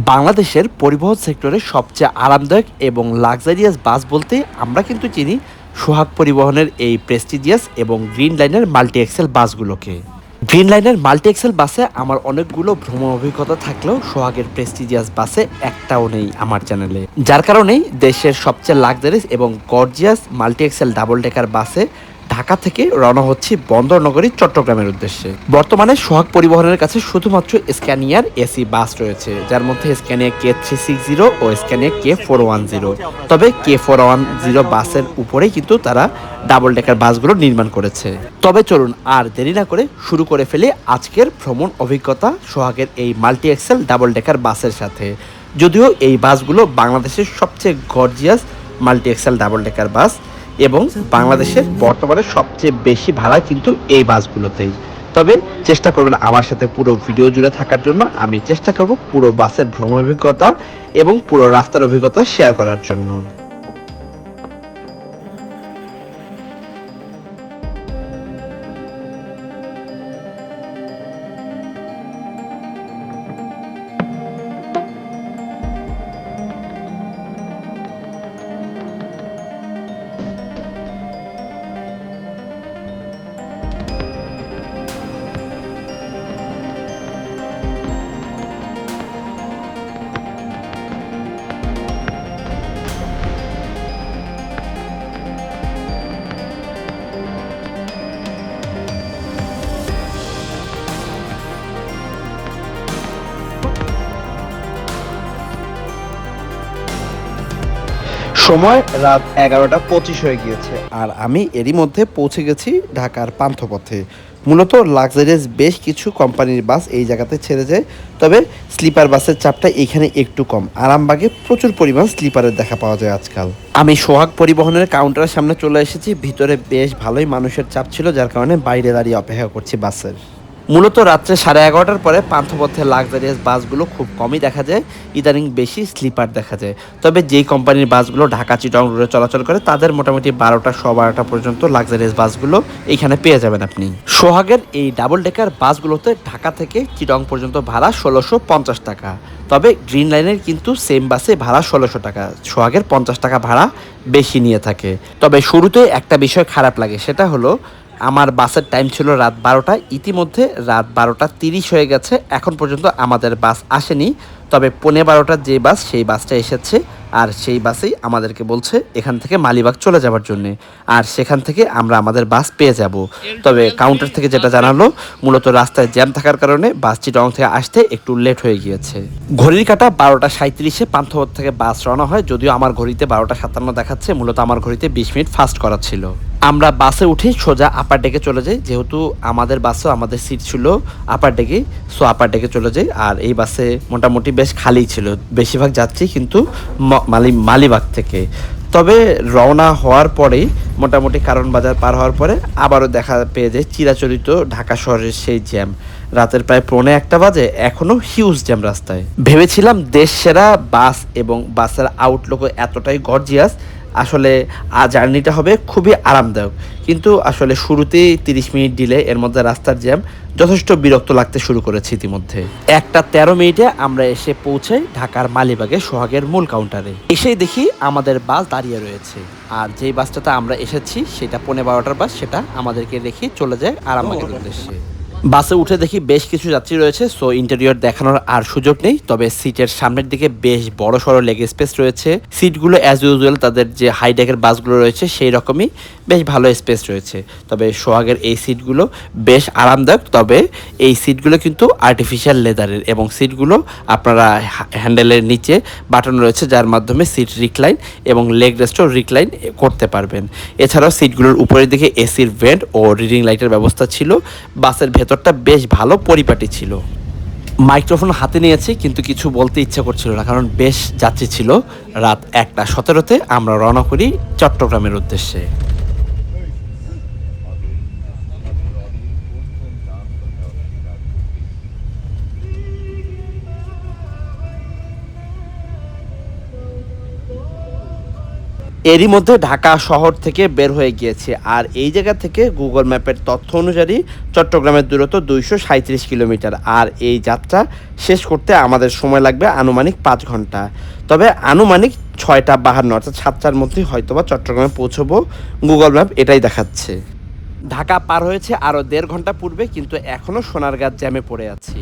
বাংলাদেশের পরিবহন সেক্টরে সবচেয়ে আরামদায়ক এবং লাক্সারিয়াস বাস বলতে আমরা কিন্তু চিনি সোহাগ পরিবহনের এই প্রেস্টিজিয়াস এবং গ্রিন লাইনের মাল্টি এক্সেল বাসগুলোকে। গ্রিন লাইনের মাল্টি এক্সেল বাসে আমার অনেকগুলো ভ্রমণ অভিজ্ঞতা থাকলেও সোহাগের প্রেস্টিজিয়াস বাসে একটাও নেই আমার চ্যানেলে, যার কারণেই দেশের সবচেয়ে লাক্সারিয়াস এবং gorgeous multi XL double decker বাসে ঢাকা থেকে রওনা হচ্ছি বন্দরনগরী চট্টগ্রামের উদ্দেশ্যে। বর্তমানে সোহাগ পরিবহনের কাছে শুধুমাত্র স্ক্যানিয়ার এসি বাস রয়েছে, যার মধ্যে স্ক্যানিয়া K360 ও স্ক্যানিয়া K410। তবে K410 বাসের উপরেই কিন্তু তারা ডাবল ডেকার বাসগুলো নির্মাণ করেছে। তবে চলুন আর দেরি না করে শুরু করে ফেলি আজকের ভ্রমণ অভিজ্ঞতা সোহাগের এই মাল্টি এক্সেল ডাবল ডেকার বাসের সাথে। যদিও এই বাসগুলো বাংলাদেশের সবচেয়ে gorgeous multi XL double decker বাস এবং বাংলাদেশের বর্তমানে সবচেয়ে বেশি ভাড়া কিন্তু এই বাসগুলোতেই। তবে চেষ্টা করবেন আমার সাথে পুরো ভিডিও জুড়ে থাকার জন্য। আমি চেষ্টা করব পুরো বাসের ভ্রমণ অভিজ্ঞতা এবং পুরো রাস্তার অভিজ্ঞতা শেয়ার করার জন্য। সময় রাত 11:25 হয়ে গিয়েছে আর আমি এরই মধ্যে পৌঁছে গেছি ঢাকার পান্থপথে। মূলত লাক্সারিয়াস বেশ কিছু কোম্পানির বাস এই জায়গাতে ছেড়ে যায়, তবে স্লিপার বাসের চাপটা এখানে একটু কম। আরামবাগে প্রচুর পরিমাণ স্লিপারের দেখা পাওয়া যায় আজকাল। আমি সোহাগ পরিবহনের কাউন্টারের সামনে চলে এসেছি। ভিতরে বেশ ভালোই মানুষের চাপ ছিল, যার কারণে বাইরে দাঁড়িয়ে অপেক্ষা করছি বাসের। মূলত রাত্রে 11:30টার পরে পান্থপথে লাক্সারিয়াস বাসগুলো খুব কমই দেখা যায়, ইদানিং বেশি স্লিপার দেখা যায়। তবে যেই কোম্পানির বাসগুলো ঢাকা চিটাগং রুটে চলাচল করে তাদের মোটামুটি 12টা পর্যন্ত লাক্সারিয়াস বাসগুলো এইখানে পেয়ে যাবেন আপনি। সোহাগের এই ডাবল ডেকার বাসগুলোতে ঢাকা থেকে চিটাগং পর্যন্ত ভাড়া 1650 টাকা। তবে গ্রিন লাইনের কিন্তু সেম বাসে ভাড়া 1600 টাকা। সোহাগের 50 টাকা ভাড়া বেশি নিয়ে থাকে। তবে শুরুতে একটা বিষয় খারাপ লাগে, সেটা হলো আমার বাসের টাইম ছিল রাত 12টা, ইতিমধ্যে রাত 12:30 হয়ে গেছে, এখন পর্যন্ত আমাদের বাস আসেনি। তবে 12:15টার যে বাস সেই বাসটা এসেছে, আর সেই বাসেই আমাদেরকে বলছে এখান থেকে মালিবাগ চলে যাওয়ার জন্যে, আর সেখান থেকে আমরা আমাদের বাস পেয়ে যাব। তবে কাউন্টার থেকে যেটা জানালো, মূলত রাস্তায় জ্যাম থাকার কারণে বাস চিটাগং থেকে আসতে একটু লেট হয়ে গিয়েছে। ঘড়ির কাঁটা 12:37-এ পান্থপথ থেকে বাস রওনা হয়, যদিও আমার ঘড়িতে 12:57 দেখাচ্ছে। মূলত আমার ঘড়িতে 20 মিনিট ফাস্ট করা ছিল। আমরা বাসে উঠে সোজা আপার ডেকে চলে যাই, যেহেতু আমাদের বাসেও আমাদের সিট ছিল আপার ডেকে, সো আপার ডেকে চলে যাই। আর এই বাসে মোটামুটি বেশ খালি ছিল, বেশিরভাগ যাচ্ছি কিন্তু মালিবাগ থেকে। তবে রওনা হওয়ার পরেই মোটামুটি কারণ বাজার পার হওয়ার পরে আবারও দেখা পেয়ে যায় চিরাচরিত ঢাকা শহরের সেই জ্যাম। রাতের প্রায় 1:45 বাজে, এখনও হিউজ জ্যাম রাস্তায়। ভেবেছিলাম দেশ সেরা বাস এবং বাসের আউটলুকও এতটাই গর্জিয়াস, আসলে জার্নিটা হবে খুবই আরামদায়ক। কিন্তু আসলে শুরুতেই 30 মিনিট ডিলে, এর মধ্যে রাস্তার জ্যাম, যথেষ্ট বিরক্ত লাগতে শুরু করেছে ইতিমধ্যে। 1:13 আমরা এসে পৌঁছাই ঢাকার মালিবাগে সোহাগের মূল কাউন্টারে। এসেই দেখি আমাদের বাস দাঁড়িয়ে রয়েছে, আর যেই বাসটাতে আমরা এসেছি সেটা 12:15টার বাস, সেটা আমাদেরকে রেখে চলে যায় আরামবাগের উদ্দেশ্যে। বাসে উঠে দেখি বেশ কিছু যাত্রী রয়েছে, সো ইন্টেরিয়র দেখানোর আর সুযোগ নেই। তবে সিটের সামনের দিকে বেশ বড় সড়ো লেগ স্পেস রয়েছে। সিটগুলো অ্যাজ ইউজুয়াল তাদের যে হাই ডেকের বাসগুলো রয়েছে সেই রকমই বেশ ভালো স্পেস রয়েছে। তবে সোহাগের এই সিটগুলো বেশ আরামদায়ক। তবে এই সিটগুলো কিন্তু আর্টিফিশিয়াল লেদারের, এবং সিটগুলো আপনারা হ্যান্ডেলের নিচে বাটন রয়েছে, যার মাধ্যমে সিট রিক্লাইন এবং লেগ রেস্টও রিক্লাইন করতে পারবেন। এছাড়াও সিটগুলোর উপরের দিকে এসির ভেন্ট ও রিডিং লাইটের ব্যবস্থা ছিল। বাসের ভেতরটা বেশ ভালো পরিপাটি ছিল। মাইক্রোফোন হাতে নিয়েছি কিন্তু কিছু বলতে ইচ্ছা করছিল না, কারণ বেশ যাত্রী ছিল। রাত 1:17-তে আমরা রওনা করি চট্টগ্রামের উদ্দেশ্যে। এরই মধ্যে ঢাকা শহর থেকে বের হয়ে গিয়েছে, আর এই জায়গা থেকে গুগল ম্যাপের তথ্য অনুযায়ী চট্টগ্রামের দূরত্ব 237 কিলোমিটার। আর এই যাত্রা শেষ করতে আমাদের সময় লাগবে আনুমানিক 5 ঘন্টা। তবে আনুমানিক 6টা 52 অর্থাৎ 7টার মধ্যেই হয়তোবা চট্টগ্রামে পৌঁছবো, গুগল ম্যাপ এটাই দেখাচ্ছে। ঢাকা পার হয়েছে আরও 1.5 ঘন্টা পূর্বে, কিন্তু এখনও সোনারগাঁ জ্যামে পড়ে আছি।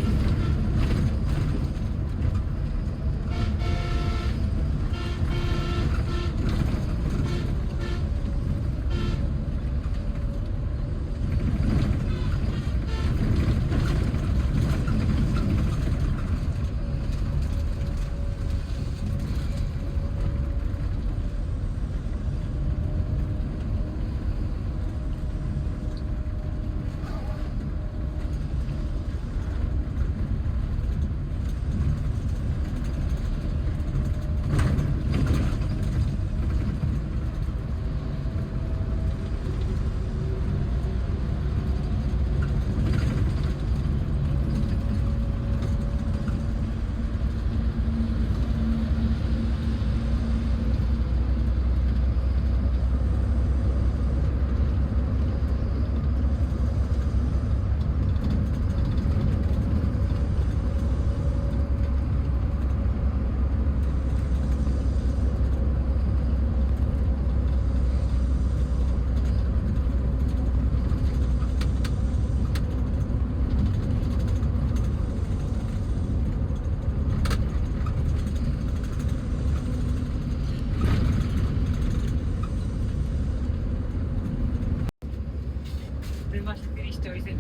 মাসে 30টা হয়েছে।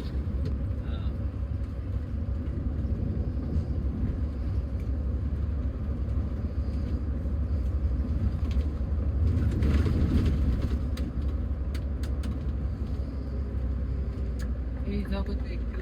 এই জগতে একটু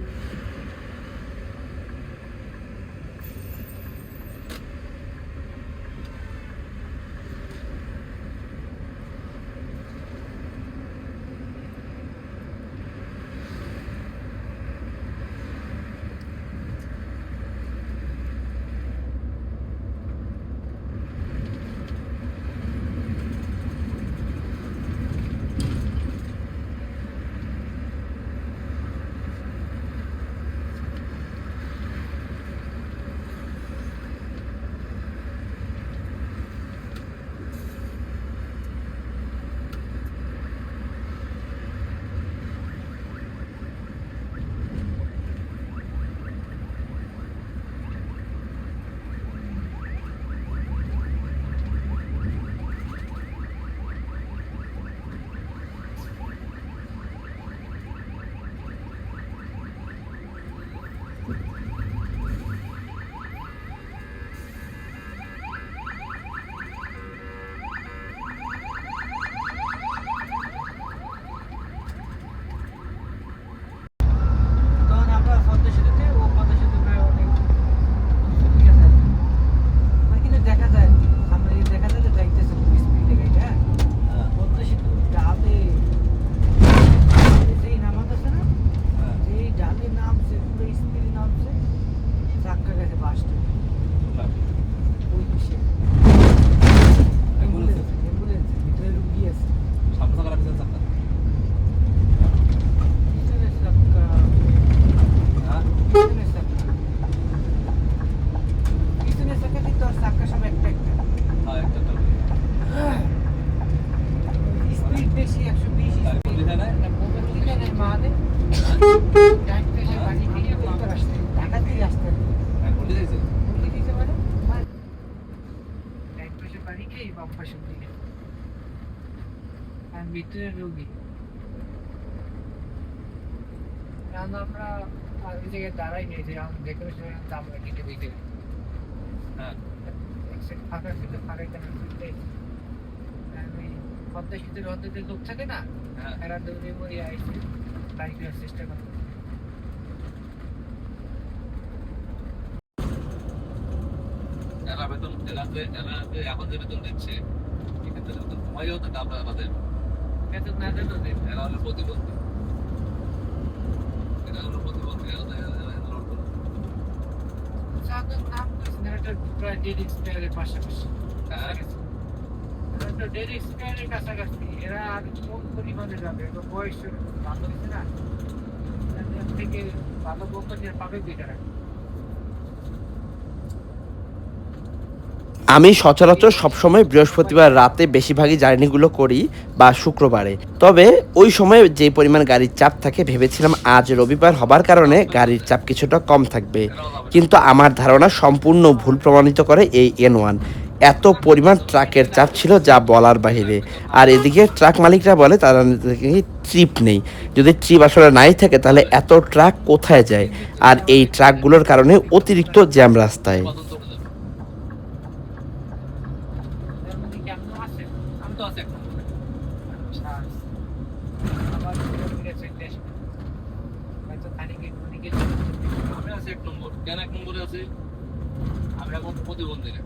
তখন আমরা পদ্মা সেতুতে ও পদ্মা সেতু প্রায় অনেক ঠিক আছে, মানে কিন্তু দেখা যায় সামনে দিয়ে দেখা যায় যে যাইতেছে খুব স্পিডে গাড়ি। হ্যাঁ, পদ্মা সেতু ডালে যেই নামাতেছে না, যেই ডালে নামছে পুরো স্পিডে নামছে, চাক্কা গেছে বাসটা ওই দিকে অ্যাম্বুলেন্স ভিতরে রুগী আছে, পিছনের চাক্কা পিছনের চাক্কা পিছনের চাক্কা কিন্তু আর চাক্কা সব একটা একটা স্পিড বেশি 120 স্পিড নাই মাদে টাইম পেশে বাড়ি থেকে উত্তর আসতে ঢাকা থেকে আসতে বললি দিতে পারে টাইম পেশে বাড়ি খেয়ে বাম পাশে দিকে আর ভিতরে রোগী। কারণ আমরা আর ওই জায়গায় দাঁড়াই নেই যে আমরা ডেকোরেশন আমরা কেটে দিতে ফাঁকা ছিল, ফাঁকা কেন আমি পদ্মা সেতুর অর্ধেক লোক থাকে না, এরা দৌড়ে মরে আইসে গাড়ি করার চেষ্টা করে। এখন যে বেতন দিচ্ছে এক্ষেত্রে বেতন কমাইও তো আমরা আমাদের বেতন না দিলেও দেবে। এরা হলো প্রতিবন্ধী, এরা হলো প্রতিবন্ধী, সাধারণ নাম করেছেন একটা প্রায় ডেড এক্সপায়ারের পাশাপাশি। তো ডেড এক্সপায়ারের কাছাকাছি, এরা আর কোন পরিমাণে যাবে? এবার বয়স ভালো হয়েছে না, এর থেকে ভালো কোম্পানি আর পাবে দুইটা। আমি সচরাচর সবসময় বৃহস্পতিবার রাতে বেশিরভাগই জার্নিগুলো করি বা শুক্রবারে। তবে ওই সময় যে পরিমাণ গাড়ির চাপ থাকে ভেবেছিলাম আজ রবিবার হবার কারণে গাড়ির চাপ কিছুটা কম থাকবে, কিন্তু আমার ধারণা সম্পূর্ণ ভুল প্রমাণিত করে এই N1। এত পরিমাণ ট্রাকের চাপ ছিল যা বলার বাইরে। আর এদিকে ট্রাক মালিকরা বলে তারা নাকি ট্রিপ নেই। যদি ট্রিপ আসলে নাই থাকে তাহলে এত ট্রাক কোথায় যায়? আর এই ট্রাকগুলোর কারণে অতিরিক্ত জ্যাম রাস্তায়। বাদল চলে যাবে। এর মধ্যে কি আপনি আছেন? আমি তো আছি এখন। আচ্ছা, আবার ফিরে চলে আসবেন। হয়তো খানিকে খানিকে আমি আছি 1 নম্বর। কেন 1 নম্বরে আছি? আমি এখন প্রতিবন্ধী না।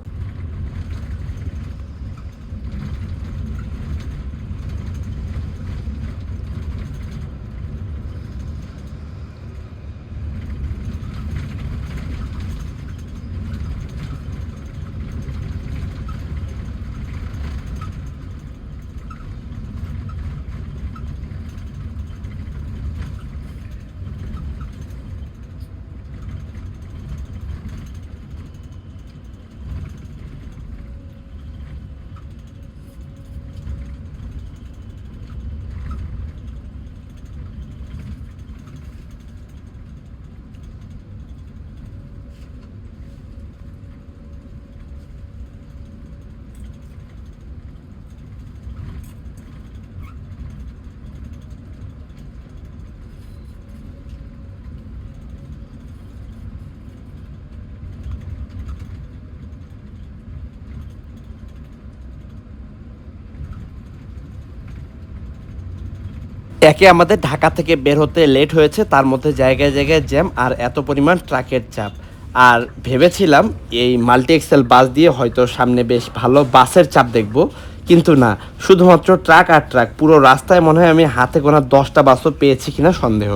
একে আমাদের ঢাকা থেকে বের হতে লেট হয়েছে, তার মধ্যে জায়গায় জায়গায় জ্যাম আর এত পরিমাণ ট্রাকের চাপ। আর ভেবেছিলাম এই মাল্টি এক্সেল বাস দিয়ে হয়তো সামনে বেশ ভালো বাসের চাপ দেখব, কিন্তু না, শুধুমাত্র ট্রাক আর ট্রাক। পুরো রাস্তায় মনে হয় আমি হাতে গোনা 10টা বাসও পেয়েছি কিনা সন্দেহ।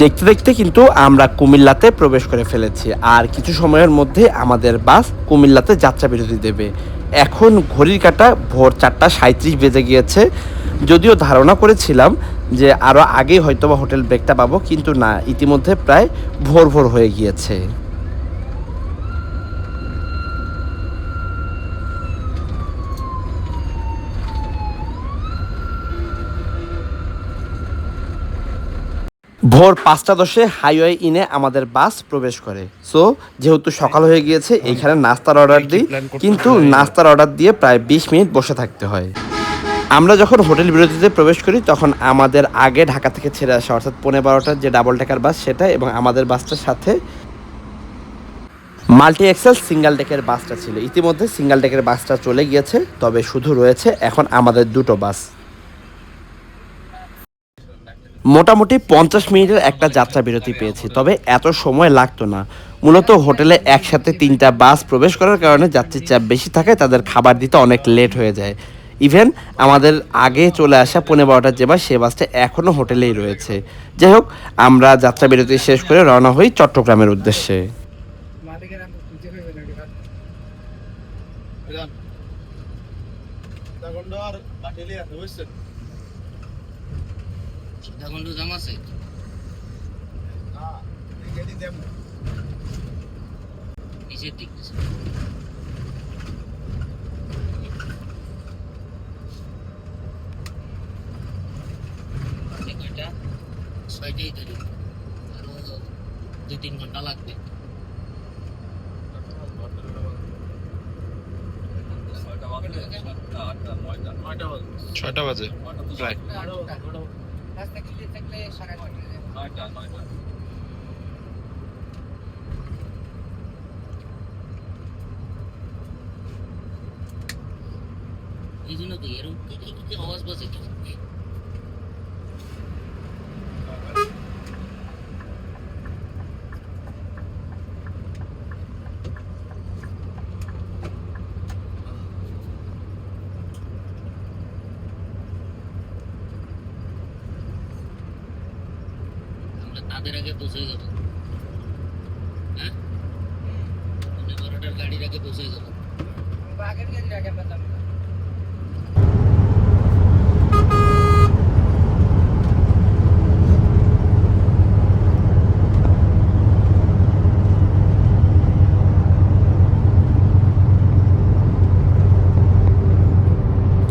দেখতে দেখতে কিন্তু আমরা কুমিল্লাতে প্রবেশ করে ফেলেছি, আর কিছু সময়ের মধ্যে আমাদের বাস কুমিল্লাতে যাত্রা বিরতি দেবে। এখন ঘড়ির কাঁটা ভোর 4:37 বেজে গিয়েছে। যদিও ধারণা করেছিলাম যে আরও আগেই হয়তোবা হোটেল ব্রেকটা পাবো, কিন্তু না, ইতিমধ্যে প্রায় ভোর ভোর হয়ে গিয়েছে। ভোর 5:10 হাইওয়ে ইনে আমাদের বাস প্রবেশ করে। সো যেহেতু সকাল হয়ে গিয়েছে, এইখানে নাস্তার অর্ডার দিই, কিন্তু নাস্তার অর্ডার দিয়ে প্রায় 20 মিনিট বসে থাকতে হয়। আমরা যখন হোটেল বিরতিতে প্রবেশ করি তখন আমাদের আগে ঢাকা থেকে ছেড়ে আসা অর্থাৎ 12:15টার যে ডাবল ডেকার বাস সেটা, এবং আমাদের বাসটার সাথে মাল্টি এক্সেল সিঙ্গেল ডেকের বাসটা ছিল। ইতিমধ্যে সিঙ্গেল ডেকের বাসটা চলে গিয়েছে, তবে শুধু রয়েছে এখন আমাদের দুটো বাস। মোটামুটি 50 মিনিটের একটা যাত্রা বিরতি পেয়েছি, তবে এত সময় লাগতো না। মূলত হোটেলে একসাথে 3টা বাস প্রবেশ করার কারণে যাত্রীর চাপ বেশি থাকায় তাদের খাবার দিতে অনেক লেট হয়ে যায়। ইভেন আমাদের আগে চলে আসা 12:15টার যে বাস, সে বাসটা এখনও হোটেলেই রয়েছে। যাই হোক, আমরা যাত্রা বিরতি শেষ করে রওনা হই চট্টগ্রামের উদ্দেশ্যে। মালিকের আমি খুঁজে পেবে না এটা। আর বাটেলি আছে বুঝছেন? সীতাকুণ্ড জাম আছে। হ্যাঁ, এখানে দেব। নিচের দিক কয়টা? 6টাই ধরি, আরো 2-3 ঘন্টা লাগবে। ছয়টা বাজে প্রায়। রাস্তা ক্লিয়ার থাকলে 9:30। এই জন্য তো এরকম কি আওয়াজ বাজে কি? আমরা তাদের আগে পৌঁছে যাব। হ্যাঁ, 12টার গাড়ির আগে পৌঁছে যাব। আগের গাড়ির আগে আমরা যাবো না।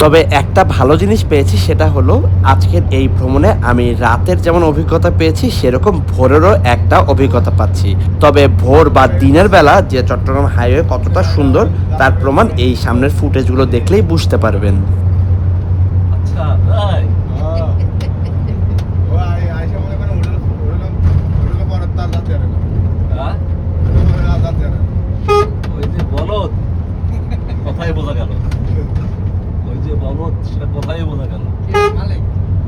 তবে একটা ভালো জিনিস পেয়েছি, সেটা হলো আজকের এই ভ্রমণে আমি রাতের যেমন অভিজ্ঞতা পেয়েছি, সেরকম ভোরেরও একটা অভিজ্ঞতা পাচ্ছি। তবে ভোর বা দিনের বেলা যে চট্টগ্রাম হাইওয়ে কতটা সুন্দর তার প্রমাণ এই সামনের ফুটেজগুলো দেখলেই বুঝতে পারবেন। আচ্ছা তাই? ও আইসা মনে করেন হোটেল পরের তার রাতে আর না। হ্যাঁ, রাতে আর। ওই যে বলদ কথাই বোঝা গেল। ওই যে বলদ সেটা কথাই বোঝা গেল। মালিক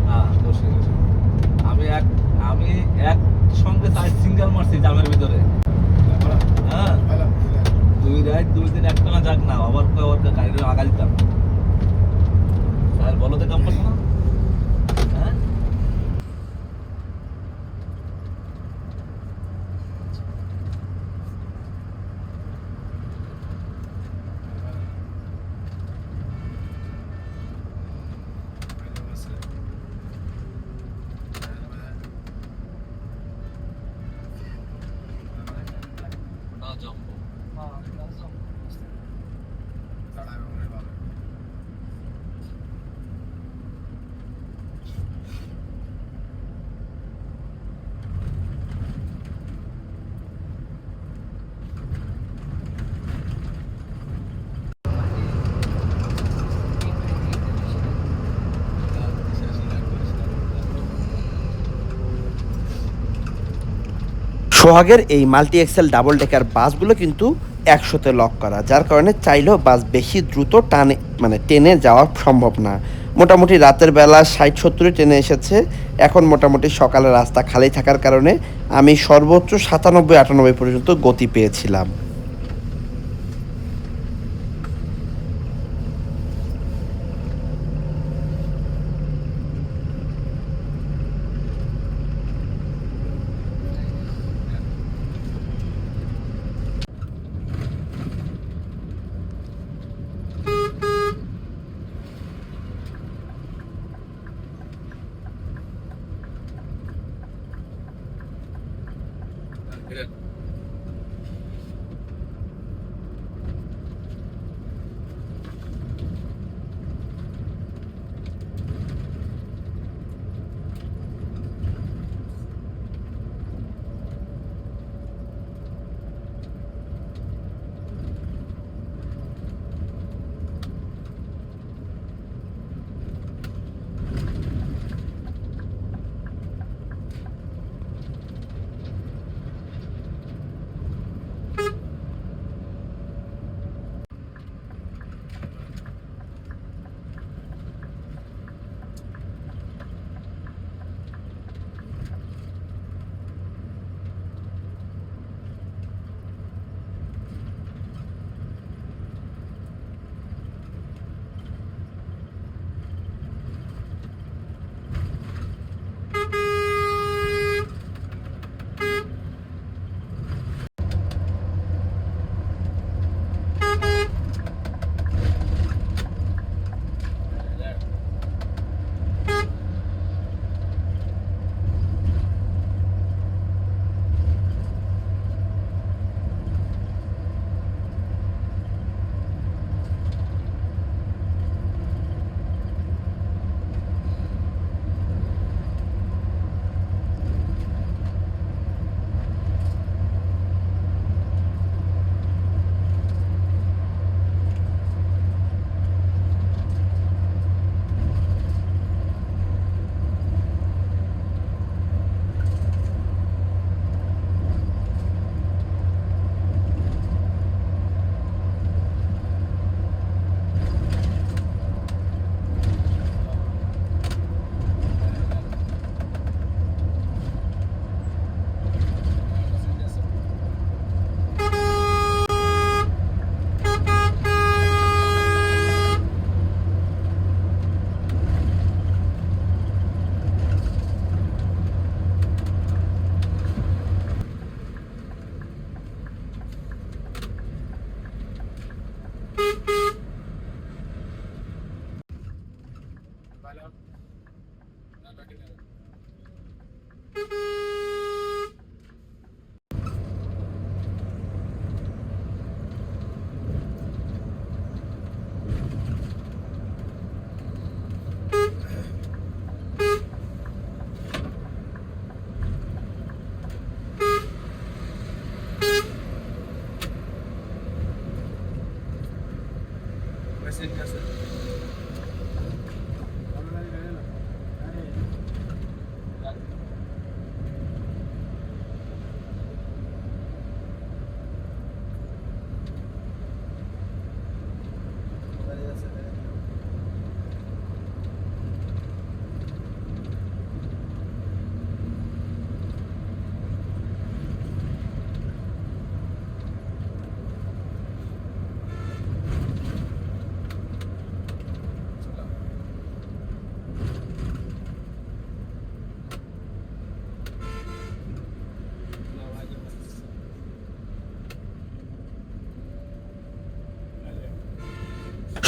হ্যাঁ, আমি এক সঙ্গে 4 সিঙ্গেল মারছি জামের ভিতরে। হ্যাঁ, 2 রাত 2 দিন একটানা যাক না, আবার গাড়িটা আগা দিতাম। আর বলদে কাম করতো না। হ্যাঁ, সোহাগের এই মাল্টি এক্সেল ডাবল ডেকার বাসগুলো কিন্তু 100-তে লক করা, যার কারণে চাইলেও বাস বেশি দ্রুত টেনে যাওয়া সম্ভব না। মোটামুটি রাতের বেলা 60-70 ট্রেনে এসেছে। এখন মোটামুটি সকালে রাস্তা খালি থাকার কারণে আমি সর্বোচ্চ 97-98 পর্যন্ত গতি পেয়েছিলাম।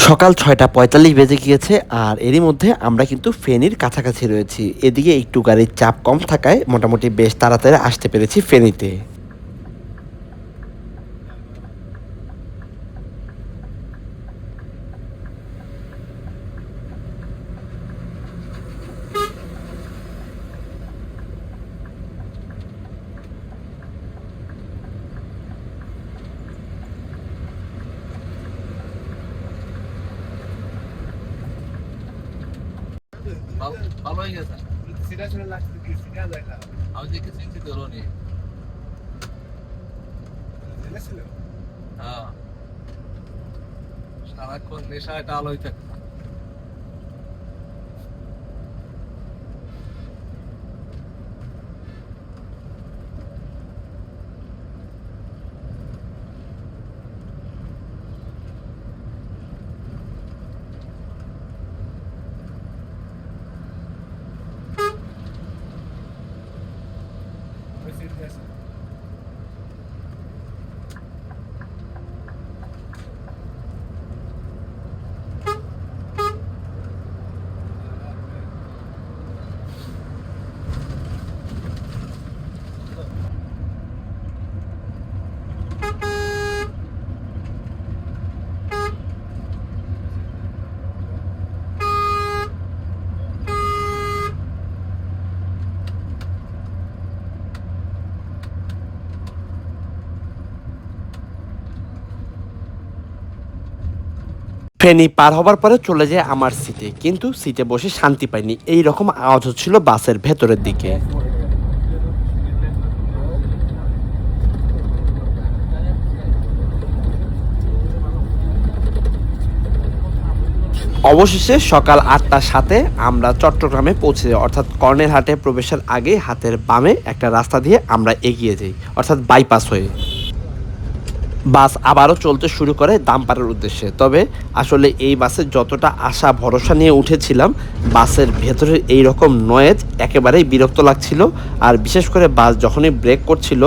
সকাল 6:45 বেজে গিয়েছে আর এরই মধ্যে আমরা কিন্তু ফেনীর কাছাকাছি রয়েছি। এদিকে একটু গাড়ির চাপ কম থাকায় মোটামুটি বেশ তাড়াতাড়ি আসতে পেরেছি ফেনীতে। ভালো হয়ে গেছে। সিধা চলে লাগছে কি সিধা যায় না আমি দেখে চিন্তিত রনি। জেনেছিল হ্যাঁ, সারাক্ষণ নেশায় টাল হয়ে থাকে। ফেনী পার হবার পরে চলে যায় আমার সিটে, কিন্তু সিটে বসে শান্তি পাইনি। এই রকম আওয়াজ হচ্ছিল বাসের ভেতরের দিকে। অবশেষে সকাল 8টার সাথে আমরা চট্টগ্রামে পৌঁছে যাই, অর্থাৎ কর্নেলহাটে প্রবেশের আগে হাতের বামে একটা রাস্তা দিয়ে আমরা এগিয়ে যাই, অর্থাৎ বাইপাস হয়ে। বাস আবারও চলতে শুরু করে দামপাড়ার উদ্দেশ্যে। তবে আসলে এই বাসে যতটা আশা ভরসা নিয়ে উঠেছিলাম, বাসের ভেতরের এই রকম নয়েজ একেবারেই বিরক্ত লাগছিল। আর বিশেষ করে বাস যখনই ব্রেক করছিল,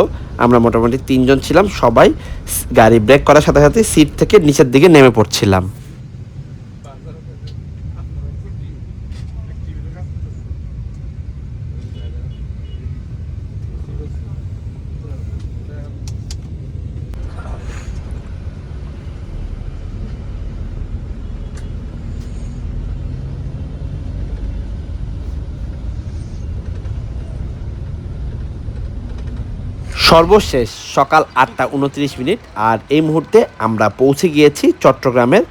আমরা মোটামুটি 3 জন ছিলাম, সবাই গাড়ি ব্রেক করার সাথে সাথে সিট থেকে নিচের দিকে নেমে পড়ছিলাম। সর্বশেষ সকাল 8টা 29 মিনিট, আর এই মুহূর্তে আমরা পৌঁছে গিয়েছি চট্টগ্রামের।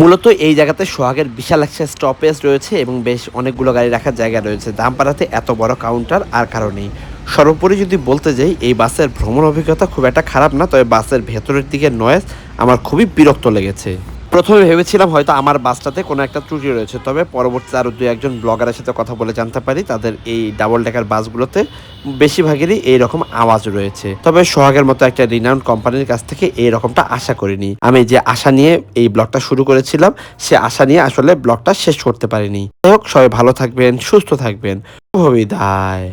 মূলত এই জায়গাতে সোহাগের বিশাল একটা স্টপেজ রয়েছে এবং বেশ অনেকগুলো গাড়ি রাখার জায়গা রয়েছে। দামপাড়াতে এত বড় কাউন্টার আর কারণেই। সর্বোপরি যদি বলতে যাই, এই বাসের ভ্রমণ অভিজ্ঞতা খুব একটা খারাপ না, তবে বাসের ভেতরের দিকে নয়েজ আমার খুবই বিরক্ত লেগেছে। প্রথমে ভেবেছিলাম হয়তো আমার বাসটাতে কোনো একটা ত্রুটি রয়েছে, তবে পরবর্তীতে আরও 2-1জন ব্লগারের সাথে কথা বলে জানতে পারি তাদের এই ডাবল ডেকার বাসগুলোতে বেশিরভাগেরই এইরকম আওয়াজ রয়েছে। তবে সোহাগের মতো একটা রিনাউন্ড কোম্পানির কাছ থেকে এই রকমটা আশা করিনি। আমি যে আশা নিয়ে এই ব্লগটা শুরু করেছিলাম, সে আশা নিয়ে আসলে ব্লগটা শেষ করতে পারিনি। যাই হোক, সবাই ভালো থাকবেন, সুস্থ থাকবেন। শুভ বিদায়।